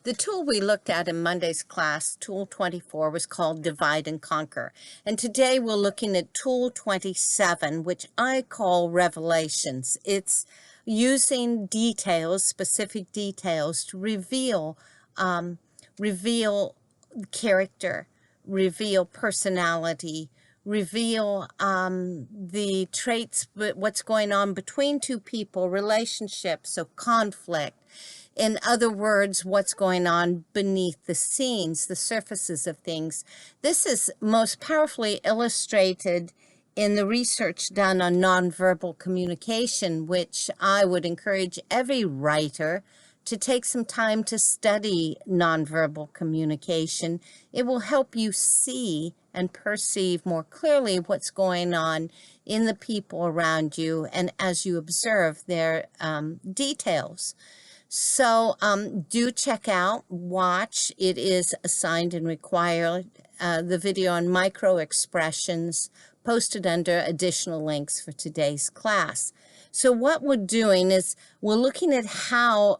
The tool we looked at in Monday's class, Tool 24, was called Divide and Conquer. And today we're looking at Tool 27, which I call Revelations. It's using details, specific details, to reveal character, reveal personality, reveal the traits, what's going on between two people, relationships, so conflict. In other words, what's going on beneath the scenes, the surfaces of things. This is most powerfully illustrated in the research done on nonverbal communication, which I would encourage every writer to take some time to study nonverbal communication. It will help you see and perceive more clearly what's going on in the people around you and as you observe their details. So do check out, watch. It is assigned and required. The video on micro expressions posted under additional links for today's class. So what we're doing is we're looking at how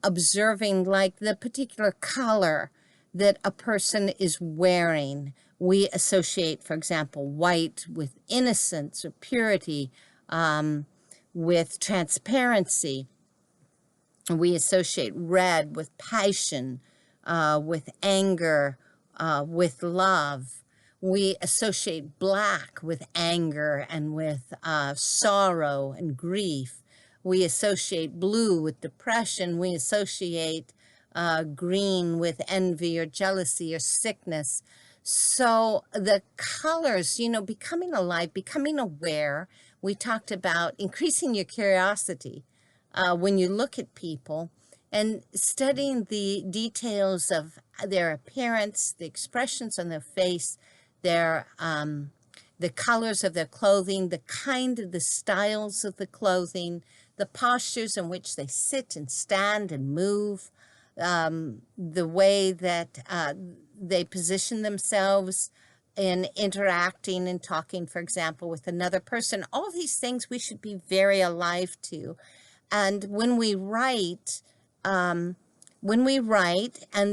observing like the particular color that a person is wearing. We associate, for example, white with innocence or purity, with transparency. We associate red with passion, with anger, with love. We associate black with anger and with sorrow and grief. We associate blue with depression. We associate green with envy or jealousy or sickness. So the colors, becoming alive, becoming aware. We talked about increasing your curiosity. When you look at people and studying the details of their appearance, the expressions on their face, the colors of their clothing, the styles of the clothing, the postures in which they sit and stand and move, the way that they position themselves in interacting and talking, for example, with another person. All these things we should be very alive to. And when we write, and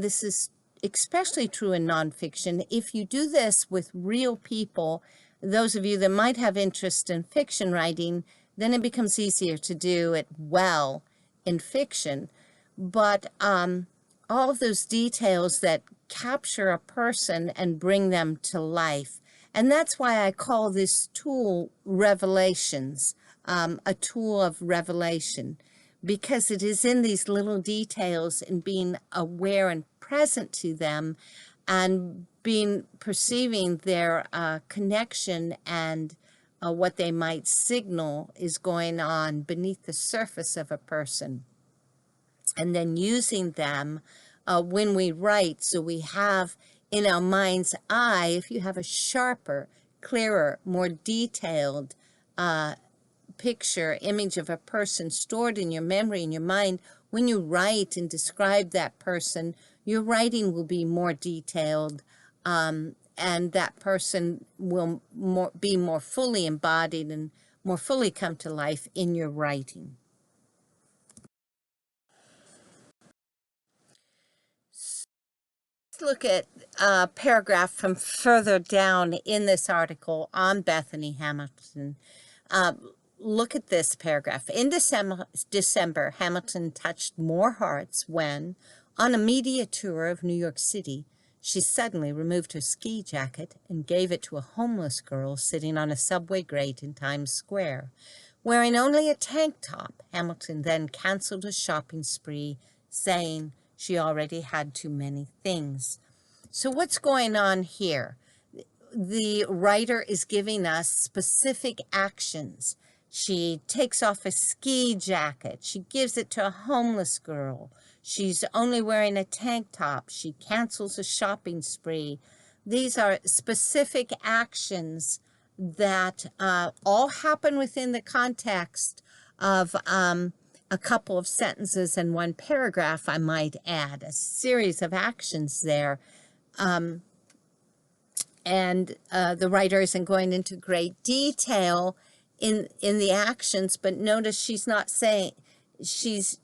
this is especially true in nonfiction, if you do this with real people, those of you that might have interest in fiction writing, then it becomes easier to do it well in fiction. But all of those details that capture a person and bring them to life. And that's why I call this tool Revelations. A tool of revelation, because it is in these little details and being aware and present to them and perceiving their connection and what they might signal is going on beneath the surface of a person. And then using them when we write, so we have in our mind's eye, if you have a sharper, clearer, more detailed image of a person stored in your memory, in your mind, when you write and describe that person, your writing will be more detailed, and that person will be more fully embodied and more fully come to life in your writing. Let's look at a paragraph from further down in this article on Bethany Hamilton. Look at this paragraph. In December, Hamilton touched more hearts when, on a media tour of New York City, she suddenly removed her ski jacket and gave it to a homeless girl sitting on a subway grate in Times Square. Wearing only a tank top, Hamilton then canceled a shopping spree, saying she already had too many things. So what's going on here? The writer is giving us specific actions. She takes off a ski jacket. She gives it to a homeless girl. She's only wearing a tank top. She cancels a shopping spree. These are specific actions that all happen within the context of a couple of sentences and one paragraph, I might add, a series of actions there. And the writer isn't going into great detail in the actions, but notice she's not saying, she's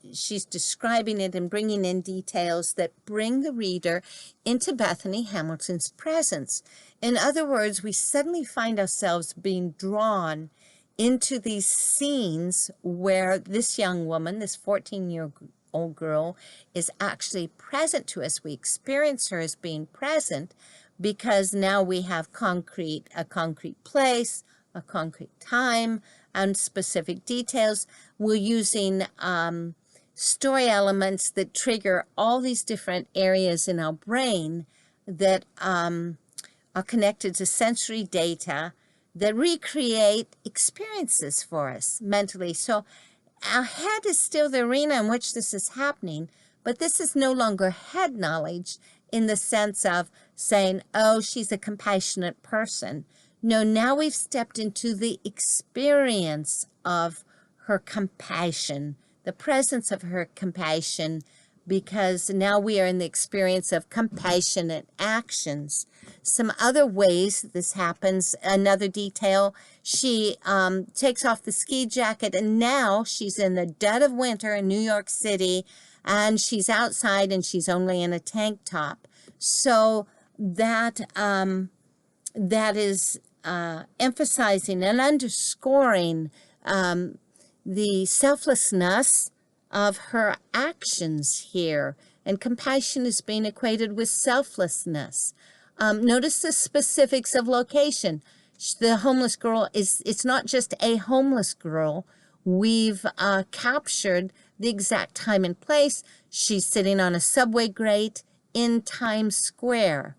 describing it and bringing in details that bring the reader into Bethany Hamilton's presence. In other words, we suddenly find ourselves being drawn into these scenes where this young woman, this 14-year-old girl, is actually present to us. We experience her as being present because now we have a concrete place, a concrete time, and specific details. We're using story elements that trigger all these different areas in our brain that are connected to sensory data that recreate experiences for us mentally. So our head is still the arena in which this is happening, but this is no longer head knowledge in the sense of saying, oh, she's a compassionate person. No, now we've stepped into the experience of her compassion, the presence of her compassion, because now we are in the experience of compassionate actions. Some other ways this happens, another detail, she takes off the ski jacket, and now she's in the dead of winter in New York City, and she's outside and she's only in a tank top. So that is emphasizing and underscoring the selflessness of her actions here. And compassion is being equated with selflessness. Notice the specifics of location. The homeless girl it's not just a homeless girl. We've captured the exact time and place. She's sitting on a subway grate in Times Square.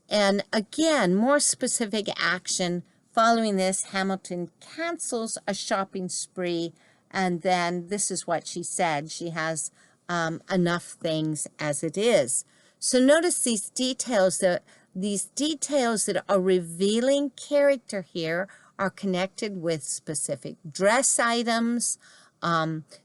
And again, more specific action. Following this, Hamilton cancels a shopping spree, and then this is what she said. She has enough things as it is. So notice these details that are revealing character here are connected with specific dress items,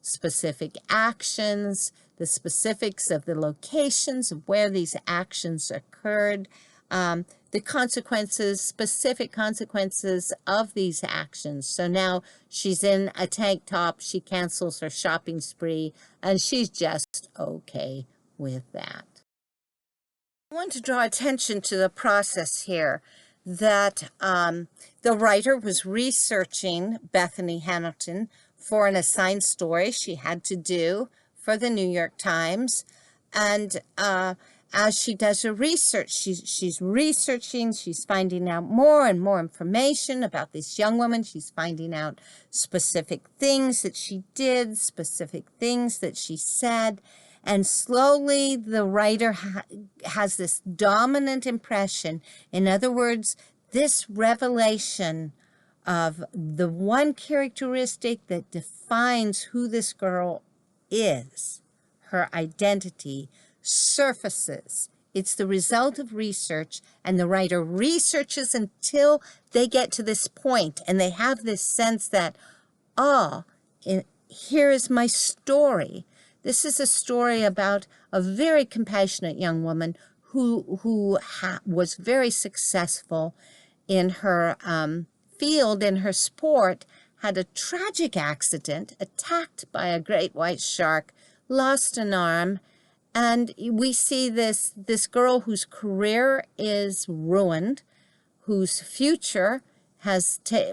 specific actions, the specifics of the locations of where these actions occurred, the consequences, specific consequences of these actions. So now she's in a tank top, she cancels her shopping spree, and she's just okay with that. I want to draw attention to the process here that the writer was researching Bethany Hamilton for an assigned story she had to do for the New York Times. And as she does her research, she's researching, she's finding out more and more information about this young woman. She's finding out specific things that she did, specific things that she said. And slowly the writer has this dominant impression. In other words, this revelation of the one characteristic that defines who this girl is, her identity, surfaces. It's the result of research, and the writer researches until they get to this point, and they have this sense that, here is my story. This is a story about a very compassionate young woman who was very successful in her field, in her sport, had a tragic accident, attacked by a great white shark, lost an arm, and we see this girl whose career is ruined, whose future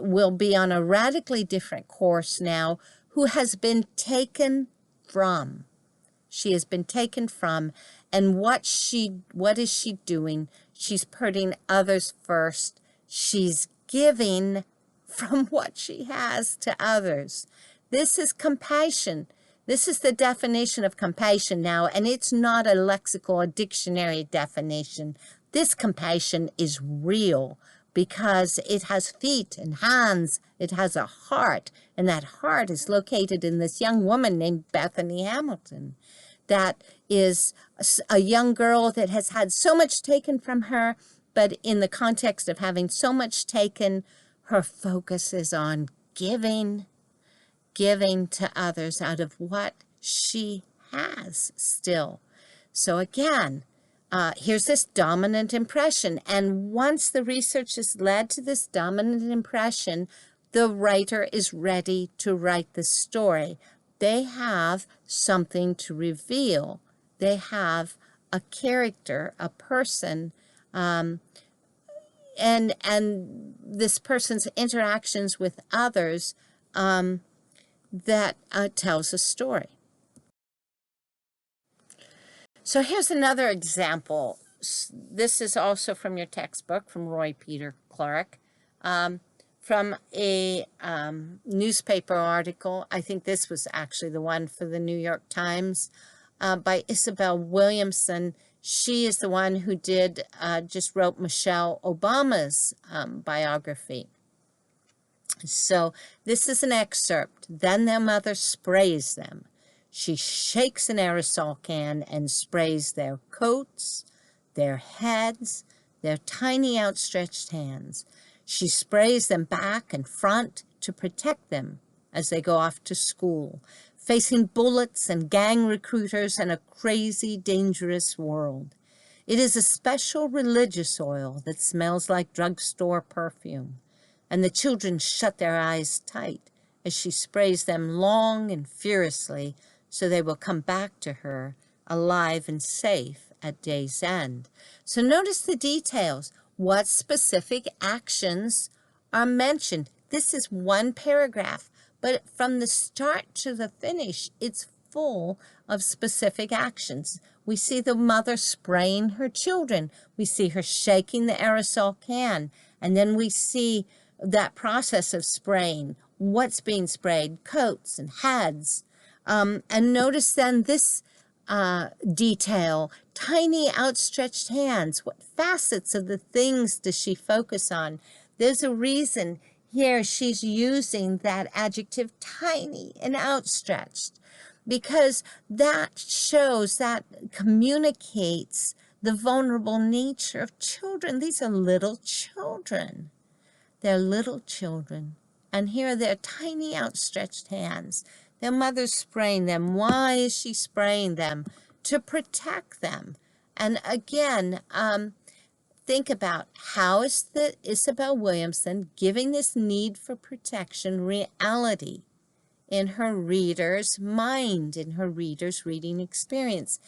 will be on a radically different course now, who has been taken from. She has been taken from, and what is she doing? She's putting others first. She's giving from what she has to others. This is compassion. This is the definition of compassion now, and it's not a lexical or dictionary definition. This compassion is real because it has feet and hands. It has a heart, and that heart is located in this young woman named Bethany Hamilton. That is a young girl that has had so much taken from her, but in the context of having so much taken, her focus is on giving to others out of what she has still. So again, here's this dominant impression. And once the research has led to this dominant impression, the writer is ready to write the story. They have something to reveal. They have a character, a person, and this person's interactions with others that tells a story. So here's another example. This is also from your textbook, from Roy Peter Clark, from a newspaper article. I think this was actually the one for the New York Times, by Isabel Williamson. She is the one who just wrote Michelle Obama's biography. So this is an excerpt. Then their mother sprays them. She shakes an aerosol can and sprays their coats, their heads, their tiny outstretched hands. She sprays them back and front to protect them as they go off to school, facing bullets and gang recruiters and a crazy, dangerous world. It is a special religious oil that smells like drugstore perfume, and the children shut their eyes tight as she sprays them long and furiously, so they will come back to her alive and safe at day's end. So notice the details. What specific actions are mentioned? This is one paragraph, but from the start to the finish, it's full of specific actions. We see the mother spraying her children. We see her shaking the aerosol can. And then we see that process of spraying. What's being sprayed? Coats and heads. And notice then this detail, tiny outstretched hands. What facets of the things does she focus on? There's a reason here she's using that adjective tiny and outstretched, because that shows, that communicates the vulnerable nature of children. These are little children. They're little children. And here are their tiny outstretched hands. Their mother's spraying them. Why is she spraying them? To protect them. And again, think about, how is the Isabel Williamson giving this need for protection reality in her reader's mind, in her reader's reading experience?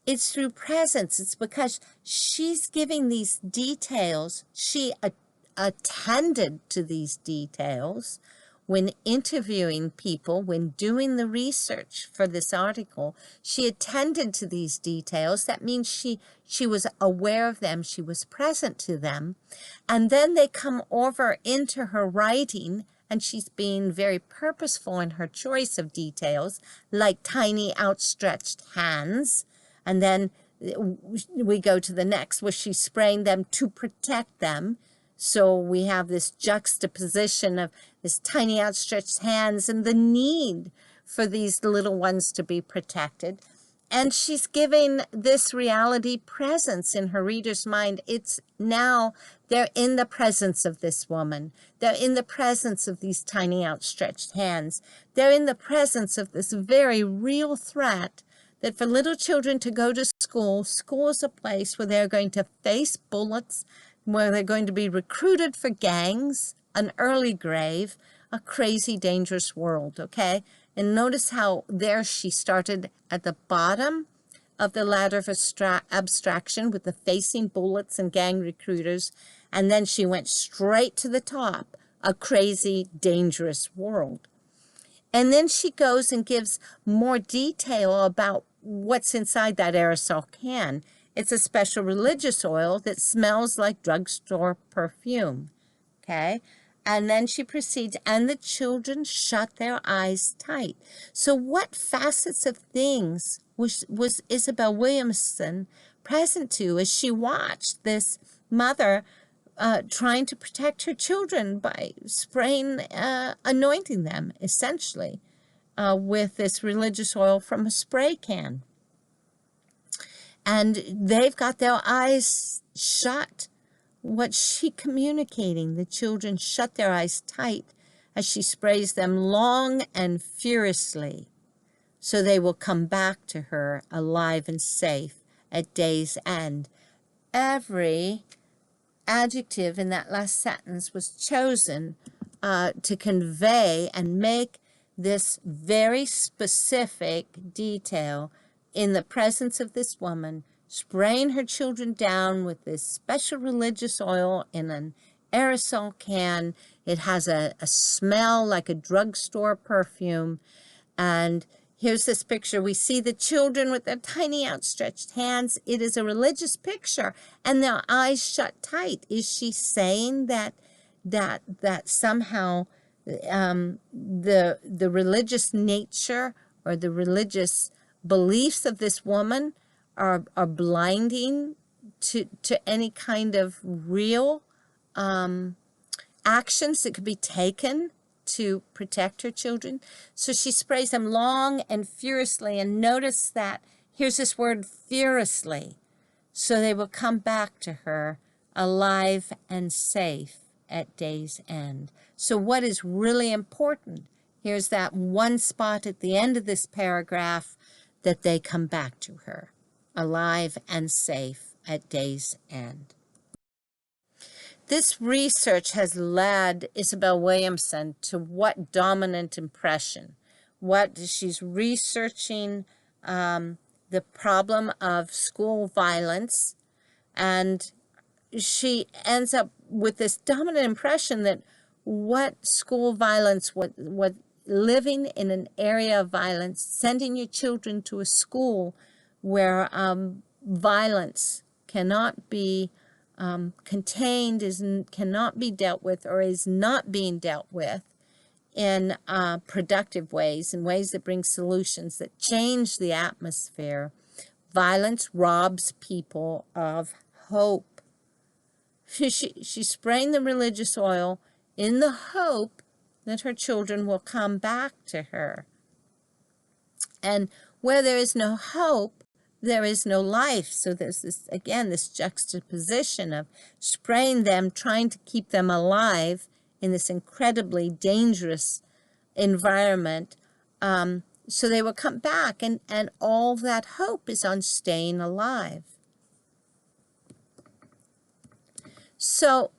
It's through presence. It's because she's giving these details. She attended to these details when interviewing people, when doing the research for this article. She attended to these details. That means she was aware of them. She was present to them. And then they come over into her writing, and she's being very purposeful in her choice of details, like tiny outstretched hands. And then we go to the next, where she's spraying them to protect them. So we have this juxtaposition of this tiny outstretched hands and the need for these little ones to be protected. And she's giving this reality presence in her reader's mind. It's now they're in the presence of this woman. They're in the presence of these tiny outstretched hands. They're in the presence of this very real threat that for little children to go to school is a place where they're going to face bullets, where they're going to be recruited for gangs, an early grave, a crazy, dangerous world, okay? And notice how there she started at the bottom of the ladder of abstraction with the facing bullets and gang recruiters, and then she went straight to the top, a crazy, dangerous world. And then she goes and gives more detail about what's inside that aerosol can. It's a special religious oil that smells like drugstore perfume, okay? And then she proceeds, and the children shut their eyes tight. So what facets of things was Isabel Williamson present to as she watched this mother trying to protect her children by spraying, anointing them, essentially, with this religious oil from a spray can? And they've got their eyes shut. What's she communicating? The children shut their eyes tight as she sprays them long and furiously, so they will come back to her alive and safe at day's end. Every adjective in that last sentence was chosen to convey and make this very specific detail in the presence of this woman, spraying her children down with this special religious oil in an aerosol can. It has a smell like a drugstore perfume. And here's this picture. We see the children with their tiny outstretched hands. It is a religious picture, and their eyes shut tight. Is she saying that somehow the religious nature or the religious beliefs of this woman are blinding to any kind of real actions that could be taken to protect her children? So she sprays them long and furiously, and notice that here's this word, furiously, so they will come back to her alive and safe at day's end. So what is really important, here's that one spot at the end of this paragraph, that they come back to her alive and safe at day's end. This research has led Isabel Williamson to what dominant impression? What she's researching the problem of school violence, and she ends up with this dominant impression that what school violence, what living in an area of violence, sending your children to a school where violence cannot be contained, cannot be dealt with, or is not being dealt with in productive ways, in ways that bring solutions that change the atmosphere. Violence robs people of hope. She's spraying the religious oil in the hope that her children will come back to her. And where there is no hope, there is no life. So there's this, again, this juxtaposition of spraying them, trying to keep them alive in this incredibly dangerous environment, so they will come back, and all that hope is on staying alive. So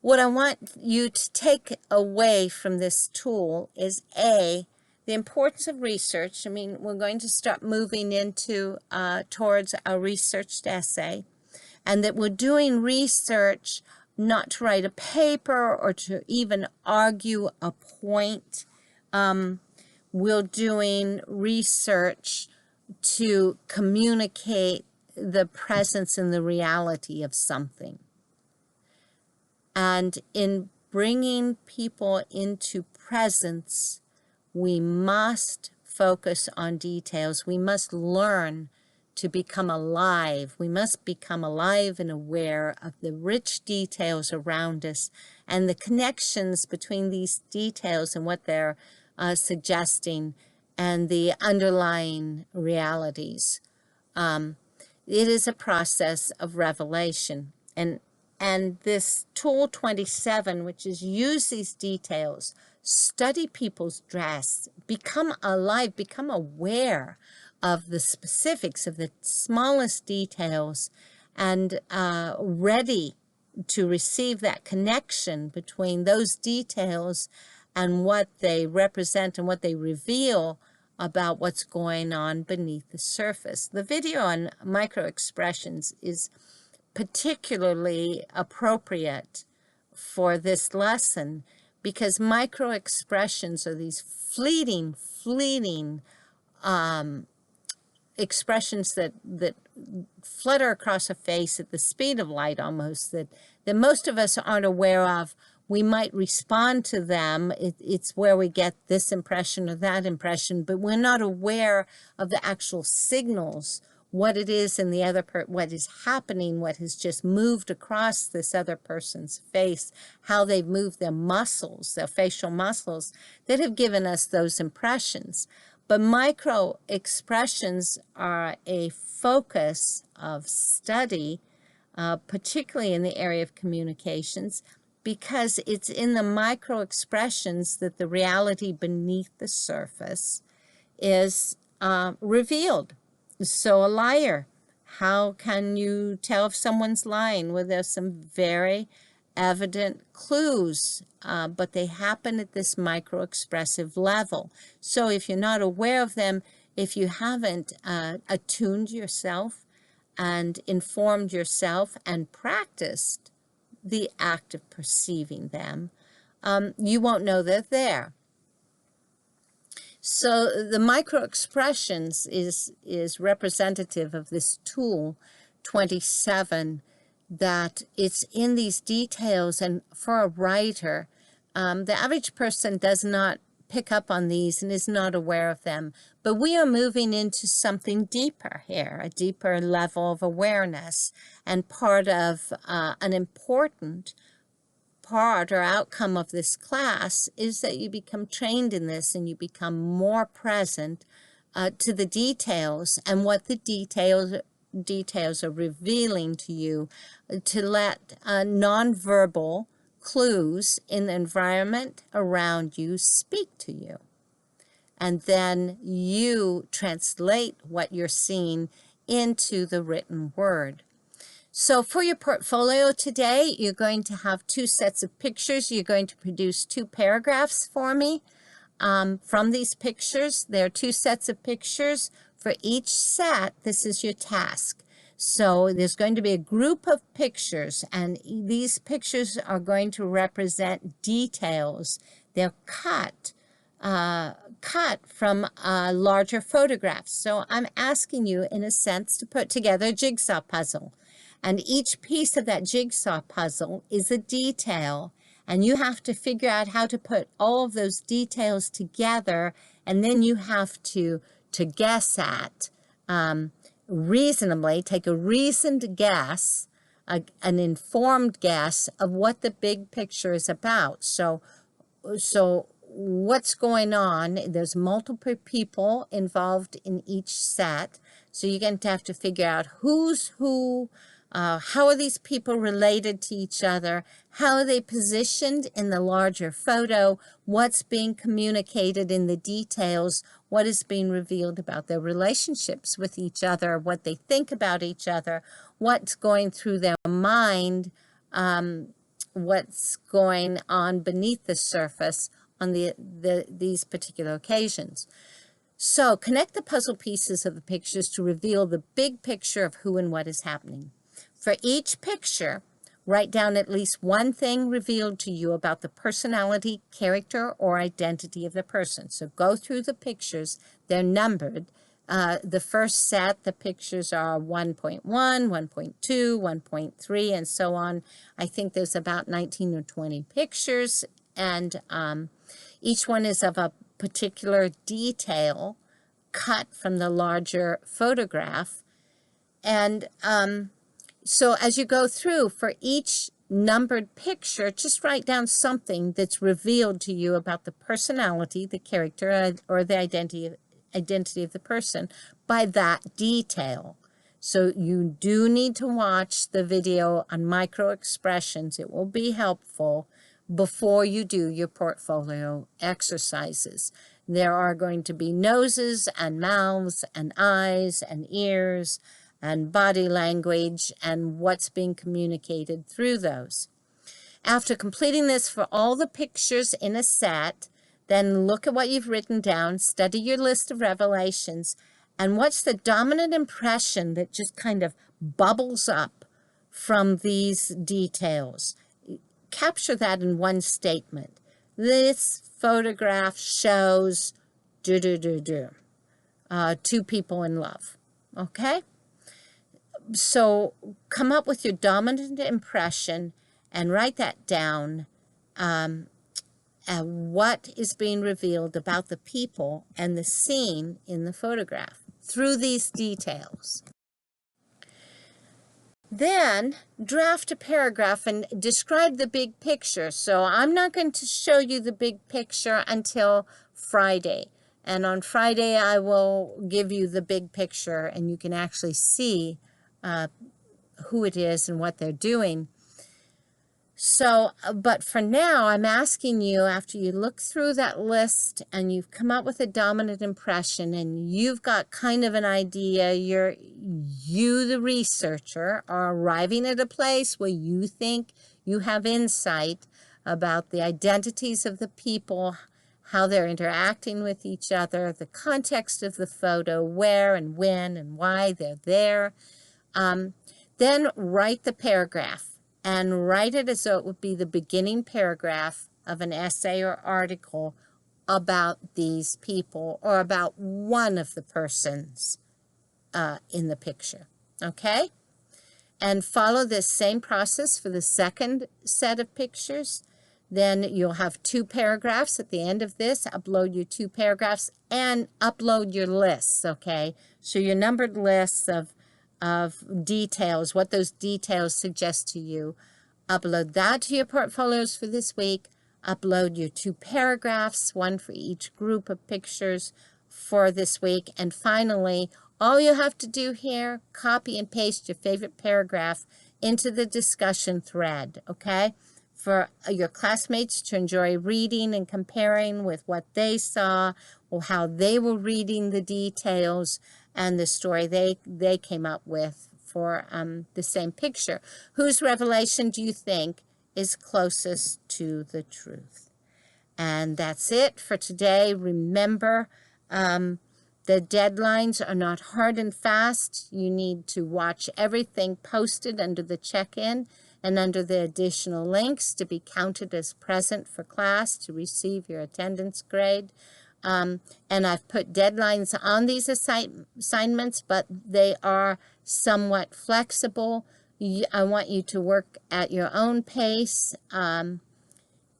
what I want you to take away from this tool is the importance of research. I mean, we're going to start moving into towards a researched essay, and that we're doing research not to write a paper or to even argue a point. We're doing research to communicate the presence and the reality of something. And in bringing people into presence, we must focus on details. We must learn to become alive. We must become alive and aware of the rich details around us and the connections between these details and what they're suggesting and the underlying realities. It is a process of revelation. And this tool 27, which is use these details, study people's dress, become alive, become aware of the specifics of the smallest details, and ready to receive that connection between those details and what they represent and what they reveal about what's going on beneath the surface. The video on microexpressions is particularly appropriate for this lesson, because microexpressions are these fleeting expressions that flutter across a face at the speed of light almost, that most of us aren't aware of. We might respond to them. It's where we get this impression or that impression, but we're not aware of the actual signals, what it is in the other what is happening, what has just moved across this other person's face, how they've moved their muscles, their facial muscles, that have given us those impressions. But micro expressions are a focus of study, particularly in the area of communications, because it's in the micro expressions that the reality beneath the surface is revealed. So a liar, how can you tell if someone's lying? Well, there's some very evident clues, but they happen at this micro-expressive level. So if you're not aware of them, if you haven't attuned yourself and informed yourself and practiced the act of perceiving them, you won't know they're there. So the micro-expressions is representative of this tool 27, that it's in these details. And for a writer, the average person does not pick up on these and is not aware of them. But we are moving into something deeper here, a deeper level of awareness. And part of an important part or outcome of this class is that you become trained in this and you become more present to the details and what the details are revealing to you, to let nonverbal clues in the environment around you speak to you. And then you translate what you're seeing into the written word. So for your portfolio today, you're going to have 2 sets of pictures. You're going to produce 2 paragraphs for me from these pictures. There are 2 sets of pictures. For each set, this is your task. So there's going to be a group of pictures, and these pictures are going to represent details. They're cut from larger photographs. So I'm asking you, in a sense, to put together a jigsaw puzzle. And each piece of that jigsaw puzzle is a detail. And you have to figure out how to put all of those details together. And then you have to guess at, reasonably, take a reasoned guess, an informed guess of what the big picture is about. So what's going on? There's multiple people involved in each set. So you're going to have to figure out who's who. How are these people related to each other? How are they positioned in the larger photo? What's being communicated in the details? What is being revealed about their relationships with each other? What they think about each other? What's going through their mind? What's going on beneath the surface on these particular occasions? So connect the puzzle pieces of the pictures to reveal the big picture of who and what is happening. For each picture, write down at least one thing revealed to you about the personality, character, or identity of the person. So go through the pictures. They're numbered. The first set, the pictures are 1.1, 1.2, 1.3, and so on. I think there's about 19 or 20 pictures, and each one is of a particular detail cut from the larger photograph. And so as you go through, for each numbered picture, just write down something that's revealed to you about the personality, the character, or the identity of the person by that detail. So you do need to watch the video on micro-expressions. It will be helpful before you do your portfolio exercises. There are going to be noses and mouths and eyes and ears and body language and what's being communicated through those. After completing this for all the pictures in a set, then look at what you've written down, study your list of revelations, and what's the dominant impression that just kind of bubbles up from these details. Capture that in one statement. This photograph shows two people in love. Okay? So come up with your dominant impression and write that down. What is being revealed about the people and the scene in the photograph through these details. Then draft a paragraph and describe the big picture. So I'm not going to show you the big picture until Friday. And on Friday, I will give you the big picture and you can actually see who it is and what they're doing. So, but for now, I'm asking you, after you look through that list and you've come up with a dominant impression and you've got kind of an idea, you, the researcher, are arriving at a place where you think you have insight about the identities of the people, how they're interacting with each other, the context of the photo, where and when and why they're there. Then write the paragraph, and write it as though it would be the beginning paragraph of an essay or article about these people or about one of the persons in the picture, okay? And follow this same process for the second set of pictures. Then you'll have 2 paragraphs at the end of this. Upload your 2 paragraphs and upload your lists, okay? So your numbered lists of details, what those details suggest to you. Upload that to your portfolios for this week. Upload your 2 paragraphs, one for each group of pictures for this week. And finally, all you have to do here, copy and paste your favorite paragraph into the discussion thread, okay? For your classmates to enjoy reading and comparing with what they saw or how they were reading the details and the story they came up with for the same picture. Whose revelation do you think is closest to the truth? And that's it for today. Remember, the deadlines are not hard and fast. You need to watch everything posted under the check-in and under the additional links to be counted as present for class to receive your attendance grade. And I've put deadlines on these assignments, but they are somewhat flexible. I want you to work at your own pace, and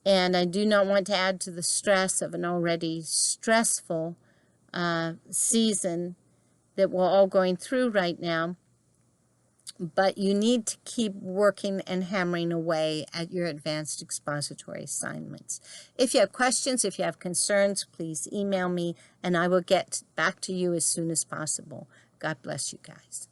I do not want to add to the stress of an already stressful season that we're all going through right now. But you need to keep working and hammering away at your advanced expository assignments. If you have questions, if you have concerns, please email me, and I will get back to you as soon as possible. God bless you guys.